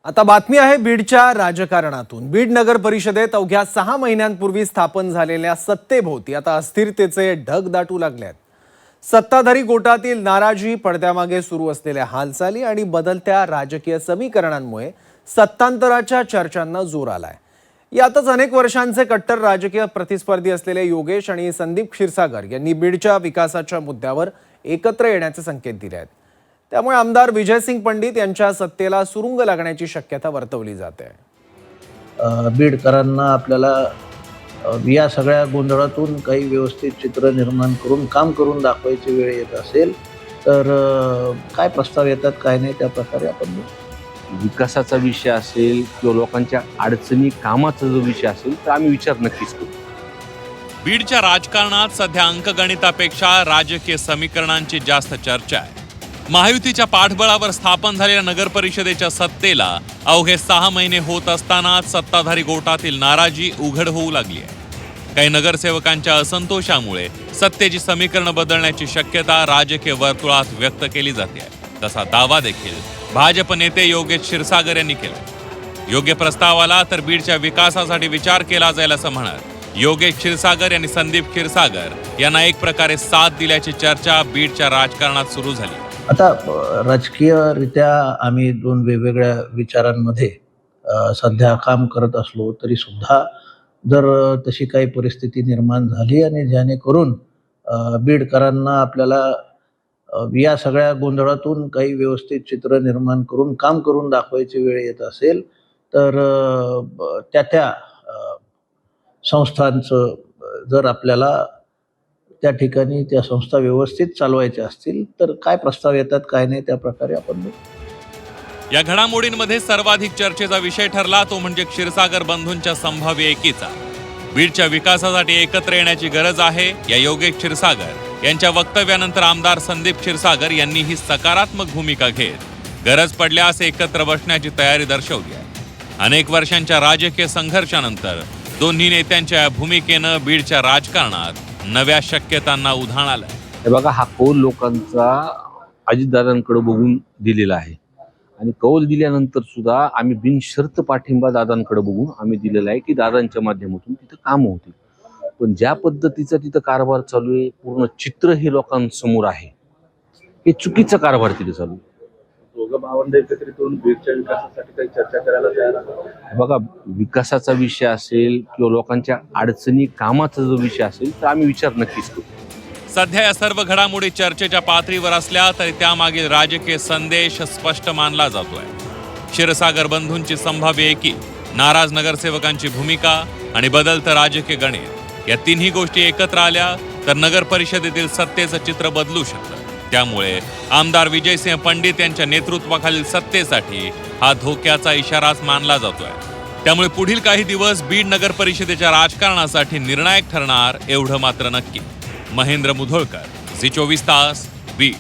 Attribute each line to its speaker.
Speaker 1: आता बातमी आहे बीडच्या राजकारणातून। बीड नगर परिषदेत अवघ्या 6 महिन्यांपूर्वी स्थापन झालेल्या सत्तेभोवती आता अस्थिरतेचे ढग दाटू लागले आहेत। सत्ताधारी गोटातील नाराजी, पडद्यामागे सुरू असलेल्या हालचाली आणि बदलत्या राजकीय समीकरणांमुळे सत्तांतराच्या चर्चांना जोर आलाय। यातच अनेक वर्षांचे कट्टर राजकीय प्रतिस्पर्धी असलेले योगेश आणि संदीप क्षीरसागर यांनी बीडच्या विकासाच्या मुद्द्यावर एकत्र येण्याचे संकेत दिले आहेत। त्यामुळे आमदार विजयसिंग पंडित यांच्या सत्तेला सुरुंग लागण्याची शक्यता वर्तवली जाते।
Speaker 2: बीडकरांना आपल्याला या सगळ्या गोंधळातून काही व्यवस्थित चित्र निर्माण करून काम करून दाखवायची वेळ येत असेल तर काय प्रस्ताव येतात काय नाही त्या प्रकारे आपण
Speaker 3: विकासाचा विषय असेल किंवा लोकांच्या अडचणी कामाचा जो विषय असेल तर आम्ही विचार नक्कीच करू।
Speaker 4: बीडच्या राजकारणात सध्या अंकगणितापेक्षा राजकीय समीकरणांची जास्त चर्चा आहे। महायुतीच्या पाठबळावर स्थापन झालेल्या नगर परिषदेच्या सत्तेला अवघे 6 महिने होत असतानाच सत्ताधारी गोटातील नाराजी उघड होऊ लागली आहे। काही नगरसेवकांच्या असंतोषामुळे सत्तेची समीकरण बदलण्याची शक्यता राजकीय वर्तुळात व्यक्त केली जाते। तसा दावा देखील भाजप नेते योगेश क्षीरसागर यांनी केला। योग्य प्रस्ताव आला तर बीडच्या विकासासाठी विचार केला जाईल असं म्हणत योगेश क्षीरसागर यांनी संदीप क्षीरसागर यांना एक प्रकारे साथ दिल्याची चर्चा बीडच्या राजकारणात सुरू झाली।
Speaker 2: आता राजकीयरित्या आम्ही दोन वेगवेगळ्या विचारांमध्ये सध्या काम करत असलो तरी सुद्धा जर तशी काही परिस्थिती निर्माण झाली आणि जेणेकरून बीडकरांना आपल्याला या सगळ्या गोंधळातून काही व्यवस्थित चित्र निर्माण करून काम करून दाखवायची वेळ येत असेल तर त्या संस्थांचं जर आपल्याला त्या ठिकाणी त्या संस्था व्यवस्थित चालवायच्या असतील तर काय प्रस्ताव येतात काय नाही त्या प्रकारे आपण
Speaker 4: या घडामोडींमध्ये सर्वाधिक चर्चेचा विषय ठरला तो म्हणजे क्षीरसागर बंधूंच्या संभाव्य एकीचा। बीडच्या विकासासाठी एकत्र येण्याची गरज आहे या योगेश क्षीरसागर यांच्या वक्तव्यानंतर आमदार संदीप क्षीरसागर यांनी ही सकारात्मक भूमिका घेत गरज पडल्यास एकत्र बसण्याची तयारी दर्शवली आहे। अनेक वर्षांच्या राजकीय संघर्षानंतर दोन्ही नेत्यांच्या भूमिकेनं बीडच्या राजकारणात नव्या शक्यतांना उधाण आलं।
Speaker 3: हे बघा, हा कौल लोकांचा अजितदादांकडे बघून दिलेला आहे आणि कौल दिल्यानंतर सुद्धा आम्ही बिनशर्त पाठिंबा दादांकडे बघून आम्ही दिलेला आहे की दादांच्या माध्यमातून तिथं काम होतील। पण ज्या पद्धतीचा तिथं कारभार चालू आहे, पूर्ण चित्र हे लोकांसमोर आहे, हे चुकीचा कारभार तिथे चालू आहे।
Speaker 5: दोघं भावंड एकत्रित होऊन बीडच्या विकासासाठी काही चर्चा करायला तयार आहे।
Speaker 3: बघा, विकासाचा विषय असेल किंवा लोकांच्या अडचणी कामाचा जो विषय असेल तर आम्ही विचार नक्कीच करू।
Speaker 4: सध्या या सर्व घडामोडी चर्चेच्या पातळीवर असल्या तरी त्यामागील राजकीय संदेश स्पष्ट मानला जातोय। क्षीरसागर बंधूंची संभाव्य एकी, नाराज नगरसेवकांची भूमिका आणि बदलतं राजकीय गणित या तिन्ही गोष्टी एकत्र आल्या तर नगर परिषदेतील सत्तेचं चित्र बदलू शकतं। त्यामुळे आमदार विजयसिंह पंडित यांच्या नेतृत्वाखालील सत्तेसाठी हा धोक्याचा इशाराच मानला जातोय। त्यामुळे पुढील काही दिवस बीड नगर परिषदेच्या राजकारणासाठी निर्णायक ठरणार एवढं मात्र नक्की। महेंद्र मुधोळकर, झी 24 तास, बीड।